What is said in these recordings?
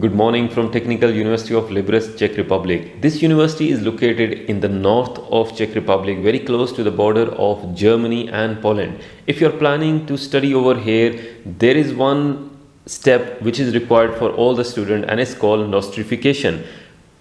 Good morning from Technical University of Liberec, Czech Republic. This university is located in the north of Czech Republic, very close to the border of Germany and Poland. If you're planning to study over here, there is one step which is required for all the students, and it's called Nostrification.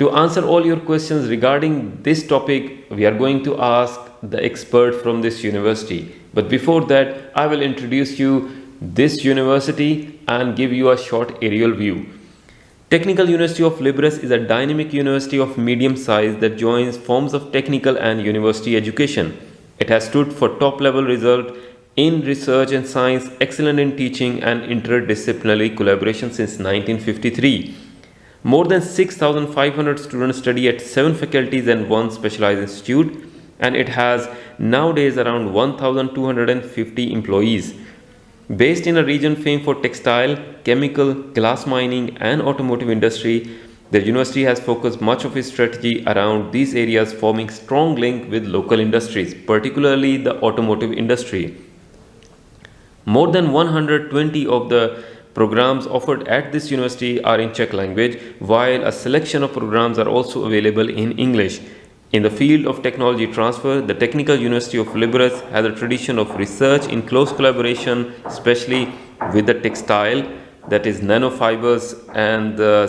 To answer all your questions regarding this topic, we are going to ask the expert from this university. But before that, I will introduce you this university and give you a short aerial view. Technical University of Liberec is a dynamic university of medium size that joins forms of technical and university education. It has stood for top level result in research and science, excellent in teaching and interdisciplinary collaboration since 1953. More than 6,500 students study at 7 faculties and 1 specialized institute, and it has nowadays around 1,250 employees. Based in a region famed for textile, chemical, glass mining and automotive industry, the university has focused much of its strategy around these areas, forming strong link with local industries, particularly the automotive industry. More than 120 of the programs offered at this university are in Czech language, while a selection of programs are also available in English. In the field of technology transfer, the Technical University of Liberec has a tradition of research in close collaboration, especially with the textile, that is nanofibers and the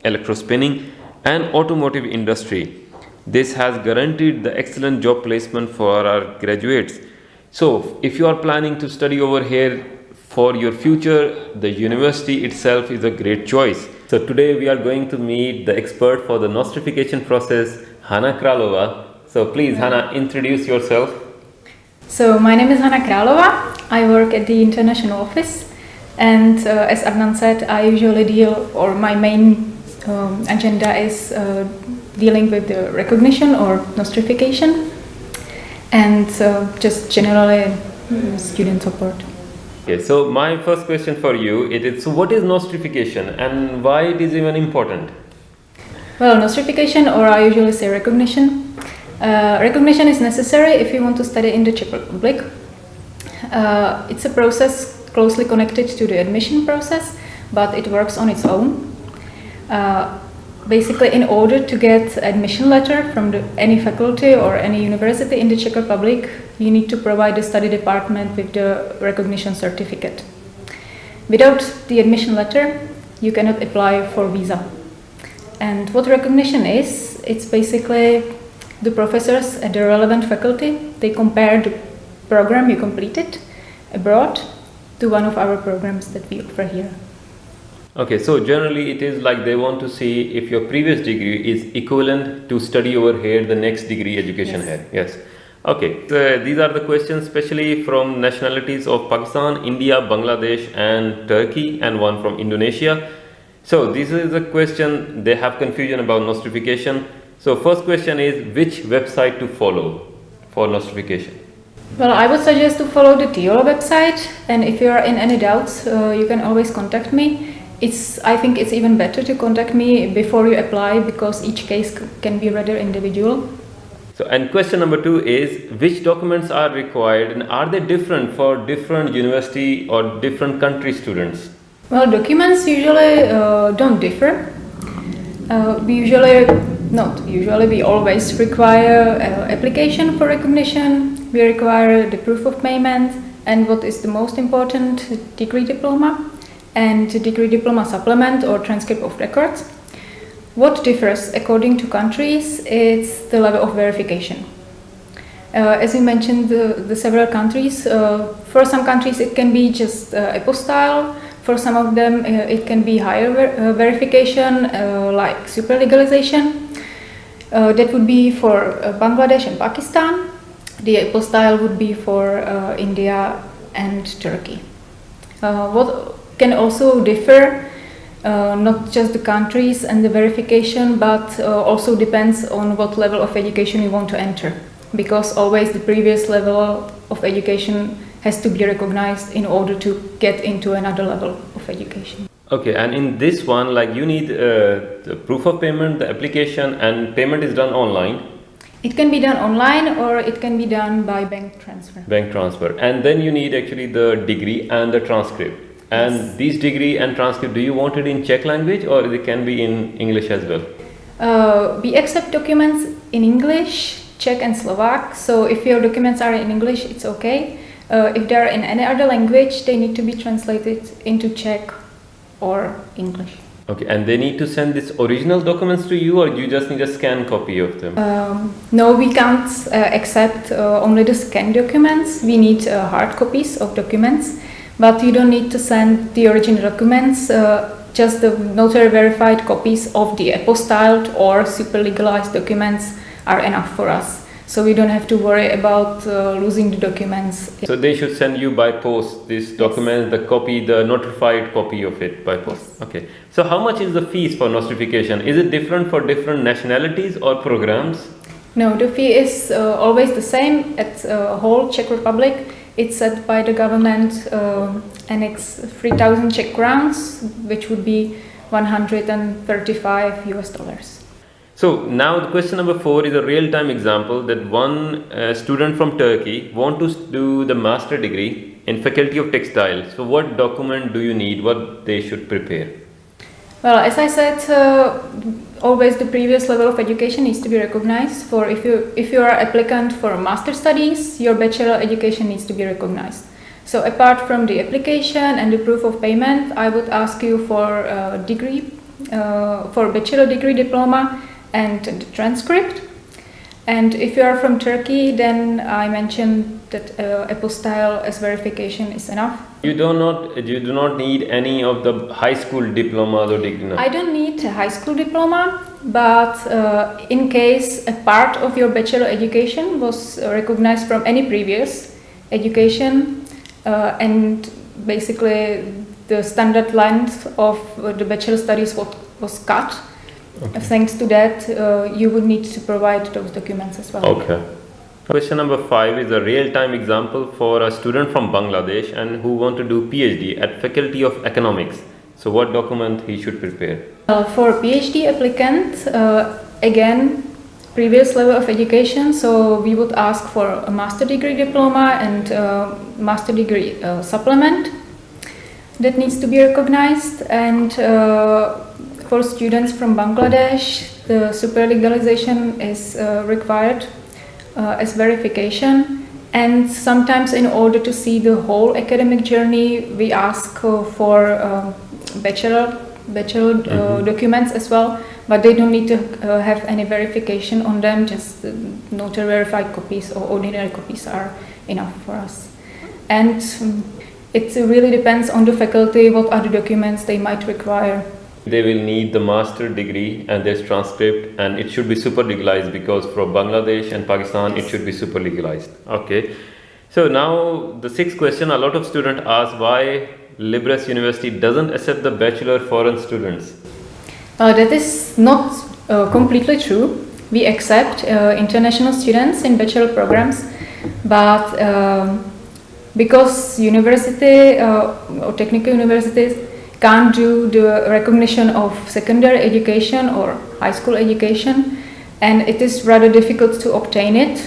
electrospinning, and automotive industry. This has guaranteed the excellent job placement for our graduates. So, if you are planning to study over here for your future, the university itself is a great choice. So today we are going to meet the expert for the nostrification process, Hanna Králova. So please, Hanna, introduce yourself. So my name is Hanna Králova. I work at the international office, and as Adnan said, I usually deal, or my main agenda is dealing with the recognition or nostrification, and just generally student support. Okay, so my first question for you is, so what is nostrification and why it is even important? Well, nostrification, or I usually say recognition. Recognition is necessary if you want to study in the Czech Republic. It's a process closely connected to the admission process, but it works on its own. Basically, in order to get admission letter from any faculty or any university in the Czech Republic, you need to provide the study department with the recognition certificate. Without the admission letter, you cannot apply for visa. And what recognition is, it's basically the professors at the relevant faculty, they compare the program you completed abroad to one of our programs that we offer here. Okay, so generally it is like they want to see if your previous degree is equivalent to study over here the next degree education here. Yes. Okay, so these are the questions especially from nationalities of Pakistan, India, Bangladesh and Turkey, and one from Indonesia. So this is a question, they have confusion about nostrification. So first question is, which website to follow for nostrification? Well, I would suggest to follow the TIOLA website, and if you are in any doubts, you can always contact me. I think it's even better to contact me before you apply, because each case can be rather individual. So, and question number 2 is, which documents are required and are they different for different university or different country students? Well, documents usually don't differ. We always require application for recognition. We require the proof of payment, and what is the most important, degree diploma and degree diploma supplement or transcript of records. What differs according to countries is the level of verification. As you mentioned, the several countries, for some countries it can be just apostille. For some of them it can be higher verification, like super legalization. That would be for Bangladesh and Pakistan. The apostille would be for India and Turkey. What can also differ, not just the countries and the verification, but also depends on what level of education you want to enter, because always the previous level of education has to be recognized in order to get into another level of education. Okay, and in this one, like you need the proof of payment, the application, and payment is done online. It can be done online or it can be done by bank transfer. Bank transfer, and then you need actually the degree and the transcript. And these degree and transcript, do you want it in Czech language or it can be in English as well? We accept documents in English, Czech and Slovak. So if your documents are in English, it's okay. If they are in any other language, they need to be translated into Czech or English. Okay, and they need to send these original documents to you, or you just need a scan copy of them? No, we can't accept only the scanned documents. We need hard copies of documents, but you don't need to send the original documents. Just the notary verified copies of the apostilled or super legalized documents are enough for us. So we don't have to worry about losing the documents. So they should send you by post this document, the copy, the notified copy of it by post. Yes. Okay. So how much is the fees for nostrification? Is it different for different nationalities or programs? No, the fee is always the same at whole Czech Republic. It's set by the government and it's 3,000 Czech crowns, which would be $135 US. So now the question number 4 is a real-time example that one student from Turkey want to do the master degree in Faculty of Textile. So what document do you need? What they should prepare? Well, as I said, always the previous level of education needs to be recognized. For if you are applicant for master studies, your bachelor education needs to be recognized. So apart from the application and the proof of payment, I would ask you for a degree, for bachelor degree diploma and the transcript. And if you are from Turkey, then I mentioned that apostille as verification is enough. You do not need any of the high school diplomas or degree. I don't need a high school diploma, but in case a part of your bachelor education was recognized from any previous education, and basically the standard length of the bachelor studies was cut. Okay. Thanks to that, you would need to provide those documents as well. Okay. Question number 5 is a real-time example for a student from Bangladesh and who want to do PhD at Faculty of Economics. So what document he should prepare? For PhD applicant, again, previous level of education. So we would ask for a master degree diploma and master degree supplement that needs to be recognized. And for students from Bangladesh, the super legalization is required as verification, and sometimes in order to see the whole academic journey, we ask for bachelor documents as well, but they don't need to have any verification on them, just notary verified copies or ordinary copies are enough for us. And it really depends on the faculty what other documents they might require. They will need the master degree and their transcript, and it should be super legalized because from Bangladesh and Pakistan it should be super legalized. Okay. So now the 6th question, a lot of students ask why Libres University doesn't accept the bachelor foreign students. That is not completely true. We accept international students in bachelor programs, but because university or technical universities can't do the recognition of secondary education or high school education, and it is rather difficult to obtain it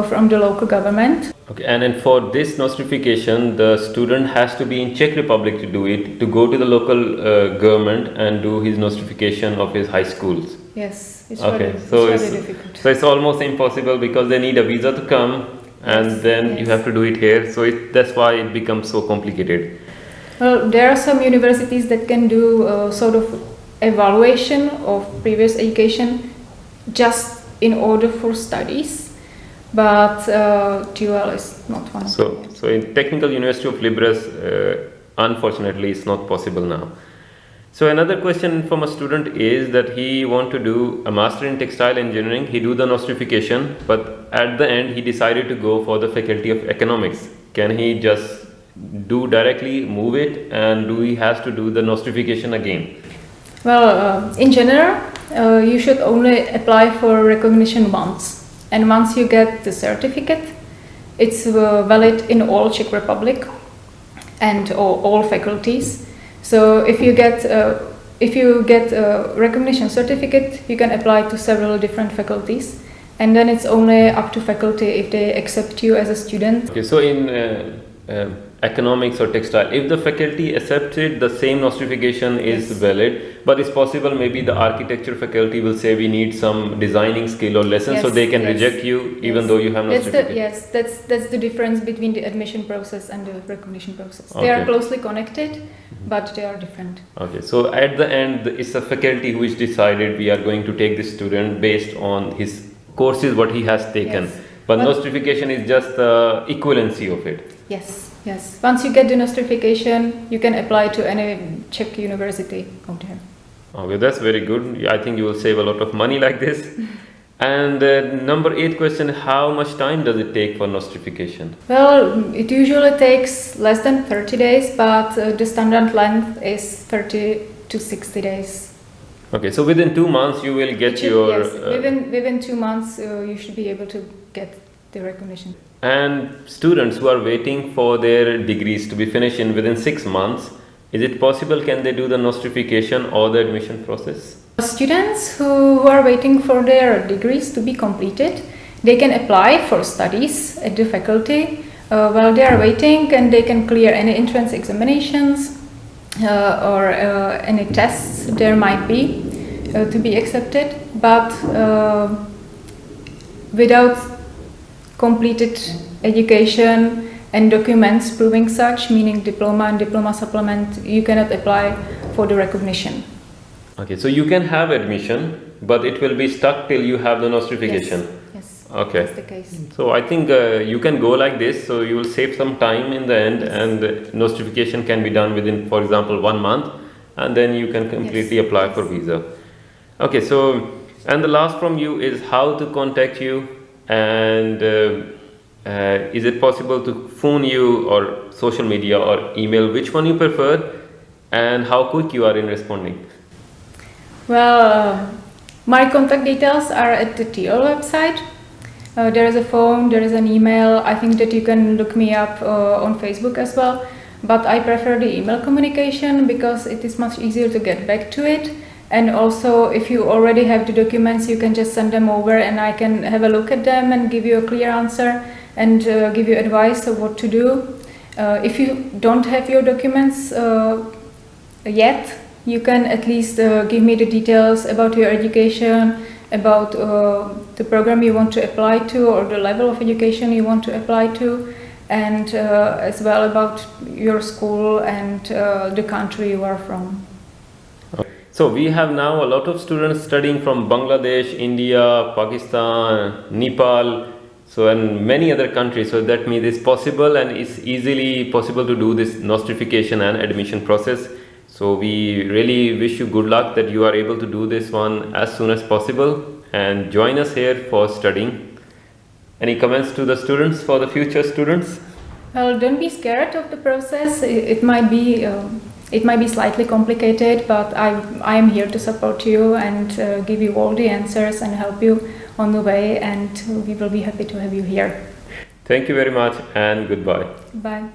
from the local government. Okay, and then for this nostrification, the student has to be in Czech Republic to do it, to go to the local government and do his nostrification of his high schools. Yes, it's okay, rather difficult. So it's almost impossible because they need a visa to come, and then you have to do it here. So that's why it becomes so complicated. Well, there are some universities that can do sort of evaluation of previous education just in order for studies, but TUL is not one of them. So in Technical University of Libres, unfortunately, it's not possible now. So another question from a student is that he want to do a master in textile engineering. He do the nostrification, but at the end he decided to go for the Faculty of Economics. Can he just do directly move it, and do he has to do the nostrification again? Well, in general, you should only apply for recognition once, and once you get the certificate, it's valid in all Czech Republic and all faculties. So if you get a recognition certificate, you can apply to several different faculties, and then it's only up to faculty if they accept you as a student. Okay, so in economics or textile, if the faculty accepts it, the same nostrification is Yes. valid. But it's possible maybe the architecture faculty will say we need some designing skill or lesson, so Yes, they can yes, reject you even yes. though you have nostrification. Yes, that's the difference between the admission process and the recognition process. They are Okay. closely connected, but they are different. Okay, so at the end, it's the faculty who is decided we are going to take this student based on his courses, what he has taken. Yes. But But- nostrification is just the equivalency of it. Yes, yes. Once you get the nostrification, you can apply to any Czech university out there. Okay, that's very good. I think you will save a lot of money like this. And number 8 question, how much time does it take for nostrification? Well, it usually takes less than 30 days, but the standard length is 30 to 60 days. Okay, so within 2 months you will get your... Yes, within 2 months you should be able to get the recognition. And students who are waiting for their degrees to be finished in within 6 months, is it possible, can they do the nostrification or the admission process? Students who are waiting for their degrees to be completed, they can apply for studies at the faculty while they are waiting, and they can clear any entrance examinations or any tests there might be to be accepted, but without completed education and documents proving such, meaning diploma and diploma supplement, you cannot apply for the recognition. Okay, so you can have admission, but it will be stuck till you have the nostrification. Yes, Okay. that's the case. So I think you can go like this, so you will save some time in the end, and notification can be done within, for example, 1 month, and then you can completely apply for visa. Okay, so, and the last from you is how to contact you, and is it possible to phone you or social media or email, which one you prefer, and how quick you are in responding? Well, my contact details are at the TL website. There is a phone, there is an email. I think that you can look me up on Facebook as well. But I prefer the email communication because it is much easier to get back to it. And also, if you already have the documents, you can just send them over and I can have a look at them and give you a clear answer and give you advice of what to do. If you don't have your documents yet, you can at least give me the details about your education, about the program you want to apply to or the level of education you want to apply to, and as well about your school and the country you are from. So we have now a lot of students studying from Bangladesh, India, Pakistan, Nepal, so and many other countries. So that means it's possible and it's easily possible to do this nostrification and admission process. So we really wish you good luck that you are able to do this one as soon as possible and join us here for studying. Any comments to the students, for the future students? Well, don't be scared of the process. It might be slightly complicated, but I am here to support you and give you all the answers and help you on the way, and we will be happy to have you here. Thank you very much and goodbye. Bye.